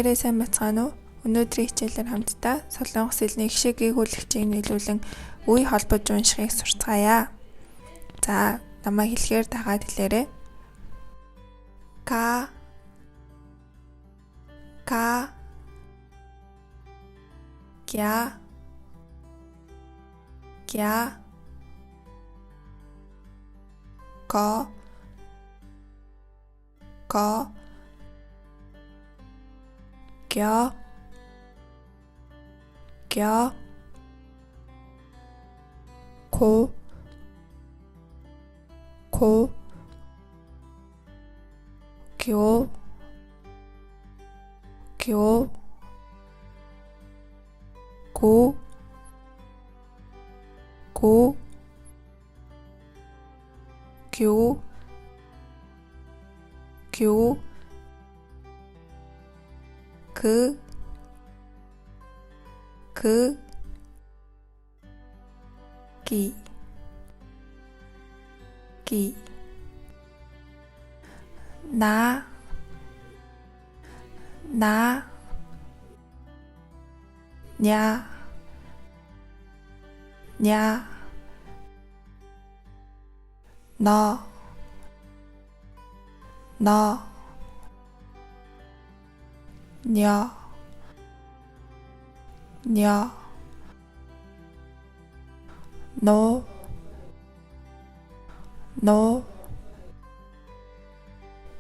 бүгдээрээ сайн бацгаана уу? Өнөөдрийн хичээлээр хамтдаа Солонгос хэлний гişиг гүйгүүлэгчийг нийлүүлэн үе холбож уншихыг сурцгаая. За, намайг хэлэхээр дагаад хэлээрэй. Ка гя ко гя ко гё 기 나 냐 너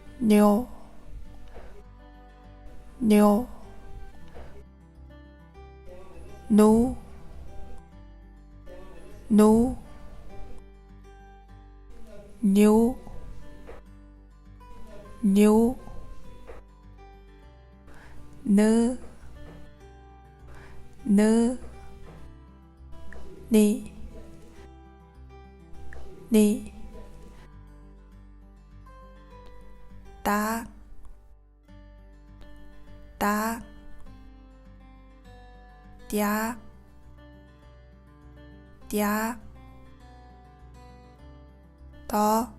녀 노 뇨 노 느 니 따 띠아 더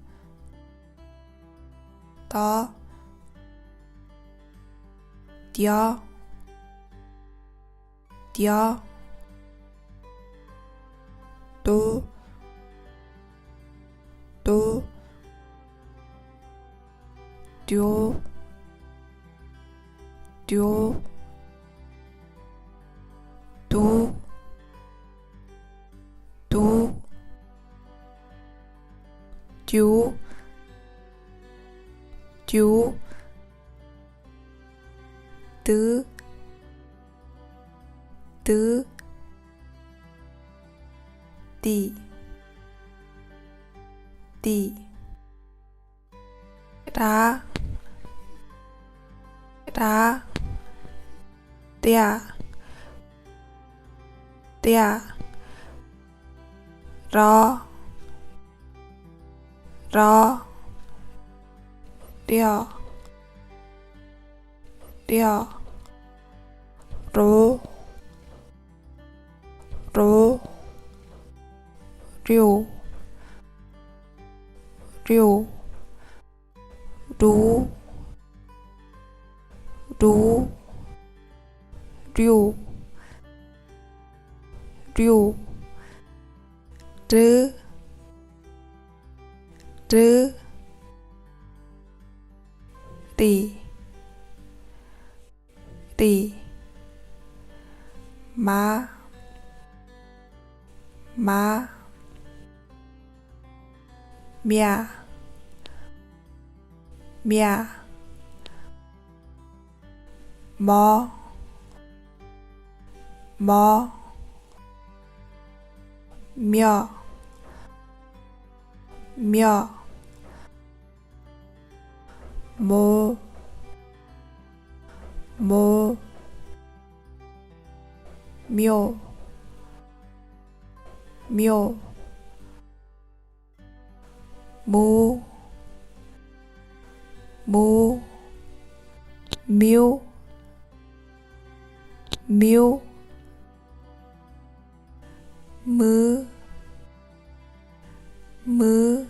띠어 또 듀 뜨 띠 라 띠아 러 띠어 로 료 르 띠 마 미야 뭐 며 모 묘 무 묘 무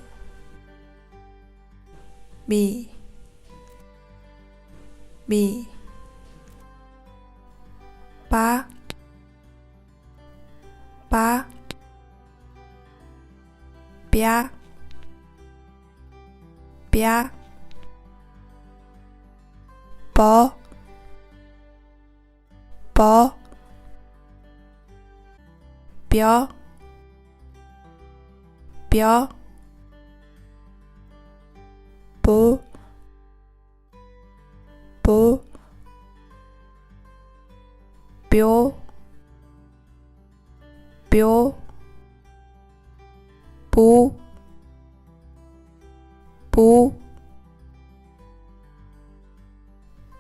미 바, 뼈, 뼈, 버, 버, 뼈, 뼈, 보, 보, 뼈, 뼈, 보, 보,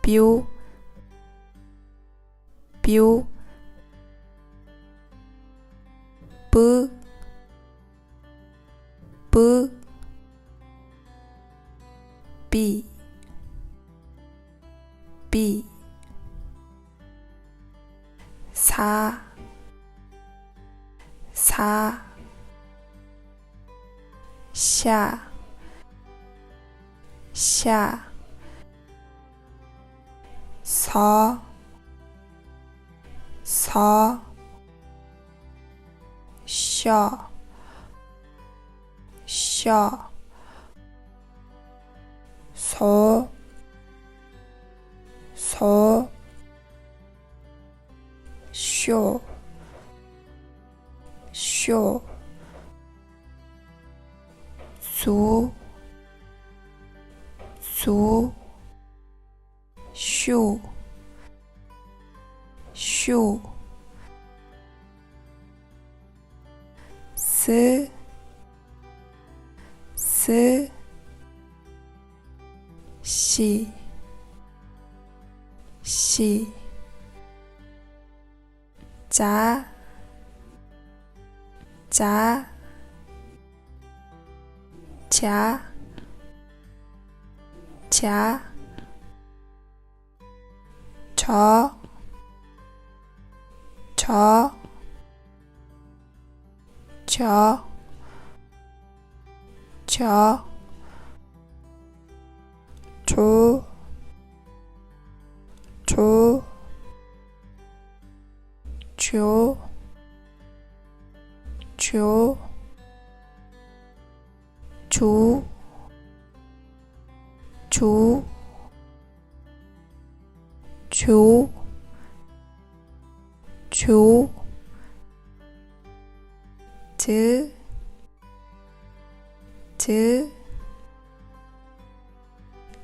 뼈, 뼈, 뿌, 뿌, 비, 비, 사, 사, 샤, 샤, 서, 서, 쉬어, 쉬어, 소, 소, 쇼, 쇼, 수, 수, 쇼, 쇼, 스, 스, 시, 시, 자, 자, 자, 자, 저, 저, 저, 저, 조, 조, 조, 조, 조, 조, 조, 조, 즈, 즈,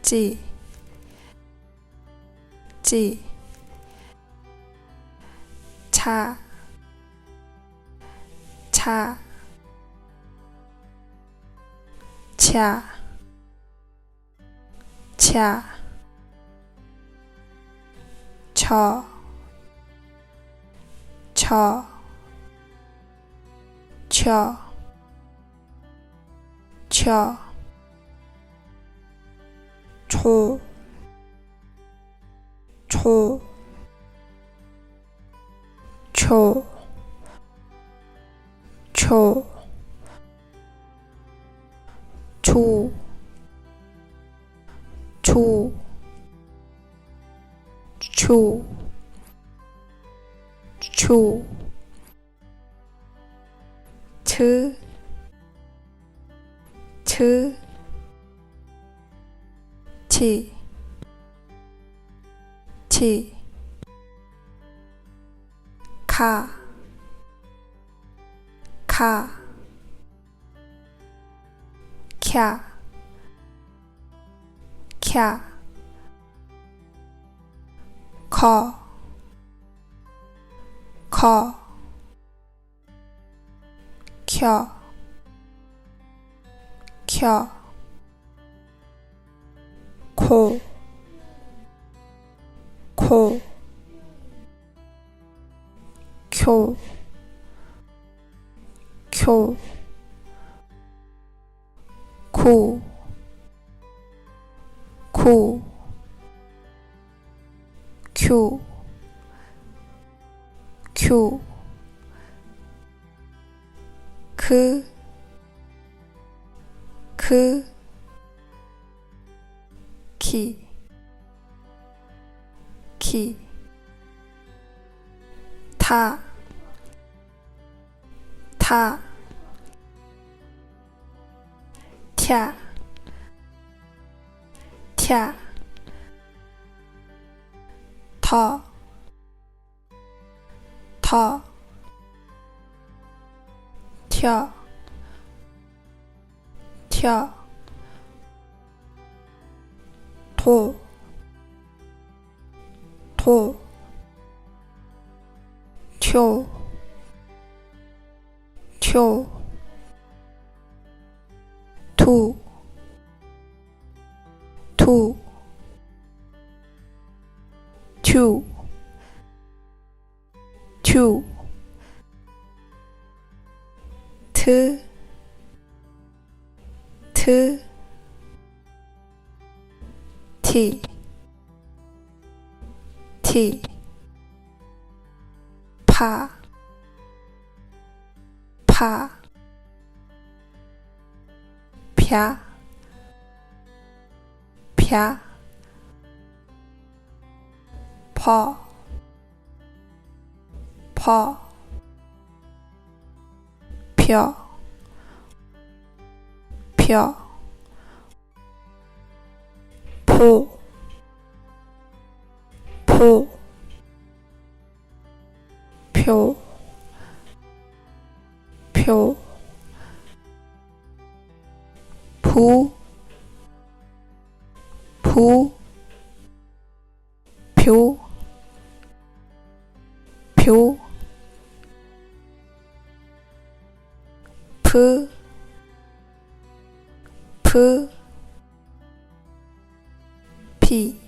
지, 지, 차, 차, 차, 차, 쳐, 쳐, 쳐, 쳐, 초, 초, 초, 초, 초, 초, 초, 초, 트, 트, 치, 치, 카, 카, 캬, 캬, 커, 커, 켜, 켜, 코, 코, 쿄, 쿄, 코, 코, 쿄, 쿄, 크, 크, 키, 키, 타, 타, 튀, 튀, 터, 터, 튀어, 튀어, 토, 토, 튀어, 튀어, 투, 투, 튜, 튜, 트, 트, 티, 티, 파, 파, 펴, 펴, 퍼, 퍼, 펴, 펴, 포, 포, 표, 표, 부, 부, 표, 표, 프, 프, 피,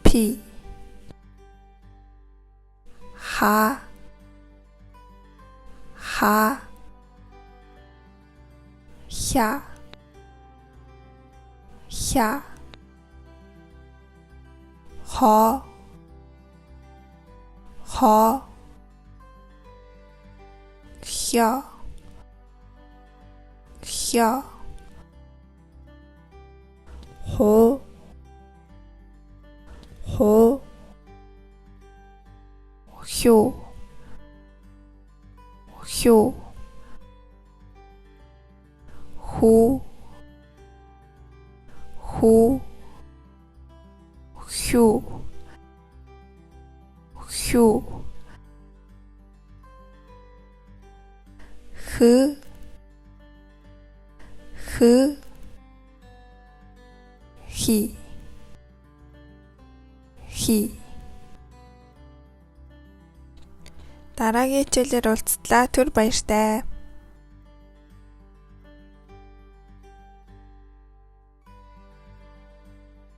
피, 하, 하, 샤, 샤, 허, 허, 셔, 셔, 호, 호, 효, 효, 후, 후, 휴, 휴, 흐, 흐, 히, 히. дараагийн хичээлээр уулзлаа. Түр баяртай.